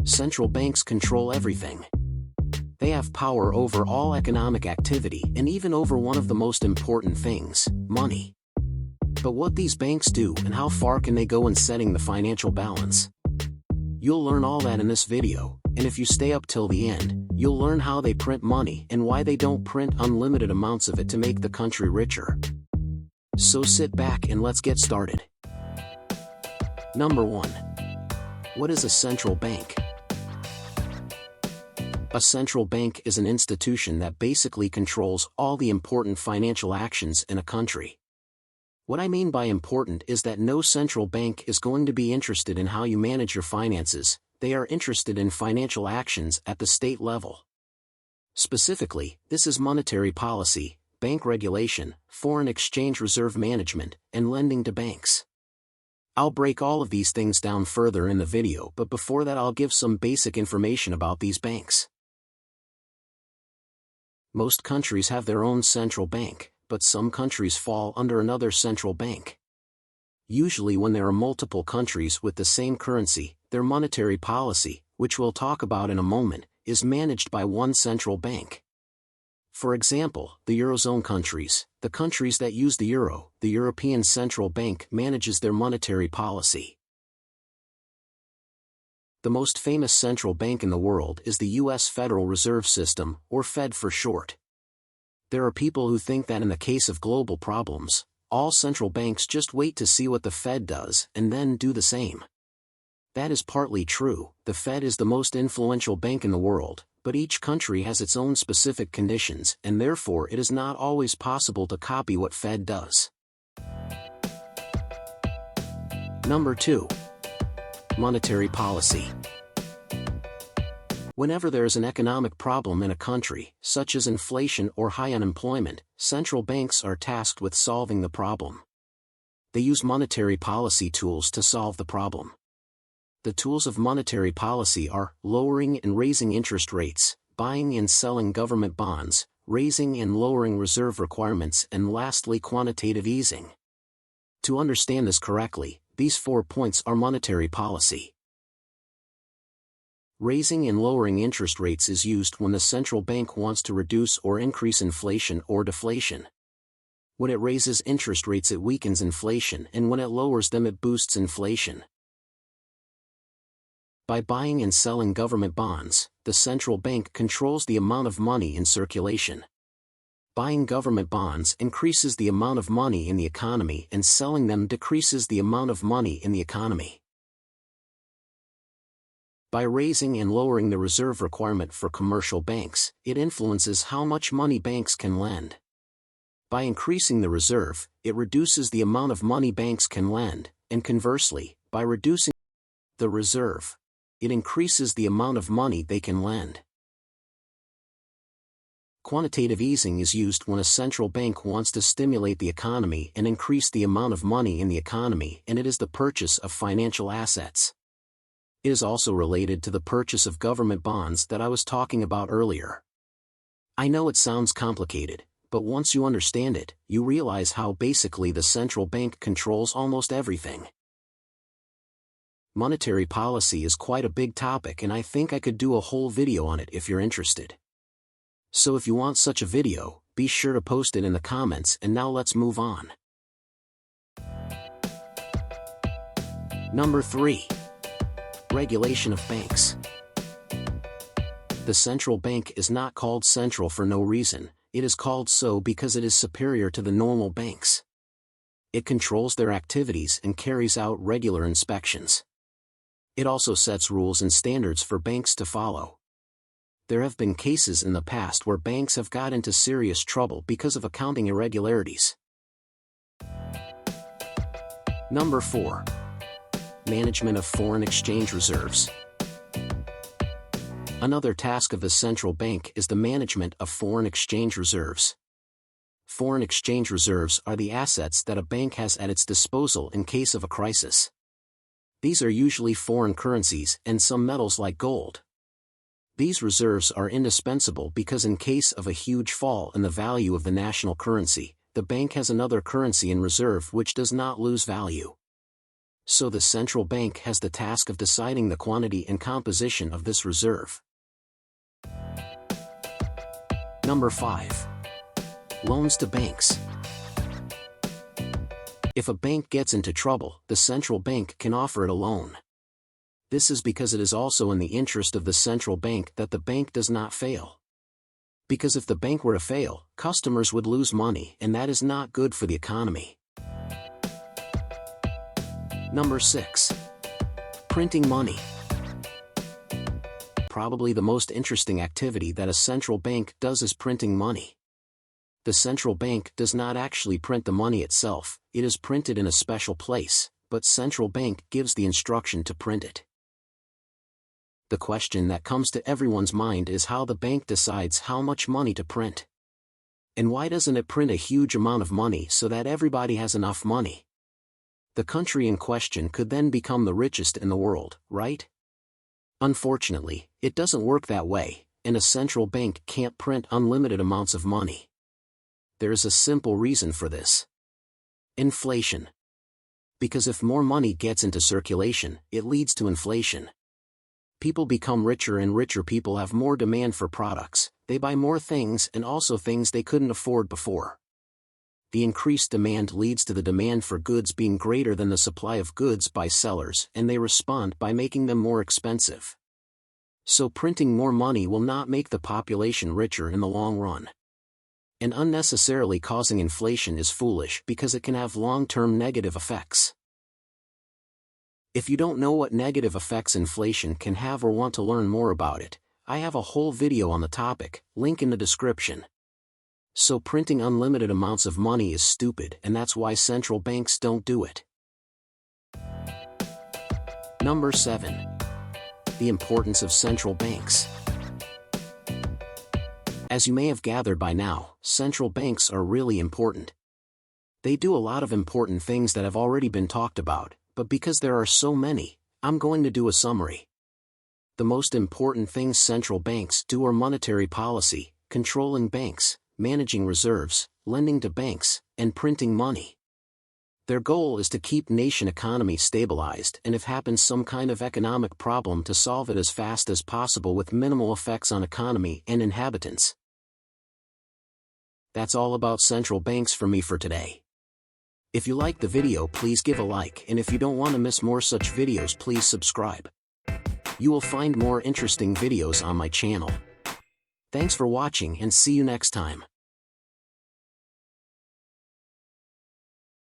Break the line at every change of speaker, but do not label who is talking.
Central banks control everything. They have power over all economic activity and even over one of the most important things, money. But what these banks do and how far can they go in setting the financial balance? You'll learn all that in this video, and if you stay up till the end, you'll learn how they print money and why they don't print unlimited amounts of it to make the country richer. So sit back and let's get started. Number 1. What is a central bank? A central bank is an institution that basically controls all the important financial actions in a country. What I mean by important is that no central bank is going to be interested in how you manage your finances, they are interested in financial actions at the state level. Specifically, this is monetary policy, bank regulation, foreign exchange reserve management, and lending to banks. I'll break all of these things down further in the video, but before that I'll give some basic information about these banks. Most countries have their own central bank, but some countries fall under another central bank. Usually when there are multiple countries with the same currency, their monetary policy, which we'll talk about in a moment, is managed by one central bank. For example, the Eurozone countries, the countries that use the euro, the European Central Bank manages their monetary policy. The most famous central bank in the world is the U.S. Federal Reserve System, or Fed for short. There are people who think that in the case of global problems, all central banks just wait to see what the Fed does and then do the same. That is partly true, the Fed is the most influential bank in the world, but each country has its own specific conditions and therefore it is not always possible to copy what Fed does. Number 2. Monetary policy. Whenever there is an economic problem in a country, such as inflation or high unemployment, central banks are tasked with solving the problem. They use monetary policy tools to solve the problem. The tools of monetary policy are lowering and raising interest rates, buying and selling government bonds, raising and lowering reserve requirements, and lastly quantitative easing. To understand this correctly, these 4 points are monetary policy. Raising and lowering interest rates is used when the central bank wants to reduce or increase inflation or deflation. When it raises interest rates it weakens inflation, and when it lowers them it boosts inflation. By buying and selling government bonds, the central bank controls the amount of money in circulation. Buying government bonds increases the amount of money in the economy and selling them decreases the amount of money in the economy. By raising and lowering the reserve requirement for commercial banks, it influences how much money banks can lend. By increasing the reserve, it reduces the amount of money banks can lend, and conversely, by reducing the reserve, it increases the amount of money they can lend. Quantitative easing is used when a central bank wants to stimulate the economy and increase the amount of money in the economy, and it is the purchase of financial assets. It is also related to the purchase of government bonds that I was talking about earlier. I know it sounds complicated, but once you understand it, you realize how basically the central bank controls almost everything. Monetary policy is quite a big topic and I think I could do a whole video on it if you're interested. So if you want such a video, be sure to post it in the comments, and now let's move on. Number 3. Regulation of banks. The central bank is not called central for no reason, it is called so because it is superior to the normal banks. It controls their activities and carries out regular inspections. It also sets rules and standards for banks to follow. There have been cases in the past where banks have got into serious trouble because of accounting irregularities. Number 4. Management of foreign exchange reserves. Another task of the central bank is the management of foreign exchange reserves. Foreign exchange reserves are the assets that a bank has at its disposal in case of a crisis. These are usually foreign currencies and some metals like gold. These reserves are indispensable because in case of a huge fall in the value of the national currency, the bank has another currency in reserve which does not lose value. So the central bank has the task of deciding the quantity and composition of this reserve. Number 5. Loans to banks. If a bank gets into trouble, the central bank can offer it a loan. This is because it is also in the interest of the central bank that the bank does not fail. Because if the bank were to fail, customers would lose money, and that is not good for the economy. Number 6. Printing money. Probably the most interesting activity that a central bank does is printing money. The central bank does not actually print the money itself, it is printed in a special place, but central bank gives the instruction to print it. The question that comes to everyone's mind is how the bank decides how much money to print. And why doesn't it print a huge amount of money so that everybody has enough money? The country in question could then become the richest in the world, right? Unfortunately, it doesn't work that way, and a central bank can't print unlimited amounts of money. There is a simple reason for this. Inflation. Because if more money gets into circulation, it leads to inflation. People become richer and richer people have more demand for products, they buy more things and also things they couldn't afford before. The increased demand leads to the demand for goods being greater than the supply of goods by sellers, and they respond by making them more expensive. So printing more money will not make the population richer in the long run. And unnecessarily causing inflation is foolish because it can have long-term negative effects. If you don't know what negative effects inflation can have or want to learn more about it, I have a whole video on the topic, link in the description. So printing unlimited amounts of money is stupid, and that's why central banks don't do it. Number 7. The importance of central banks. As you may have gathered by now, central banks are really important. They do a lot of important things that have already been talked about, but because there are so many, I'm going to do a summary. The most important things central banks do are monetary policy, controlling banks, managing reserves, lending to banks, and printing money. Their goal is to keep nation economy stabilized and if happens some kind of economic problem to solve it as fast as possible with minimal effects on economy and inhabitants. That's all about central banks for me for today. If you liked the video, please give a like, and if you don't want to miss more such videos, please subscribe. You will find more interesting videos on my channel. Thanks for watching and see you next time.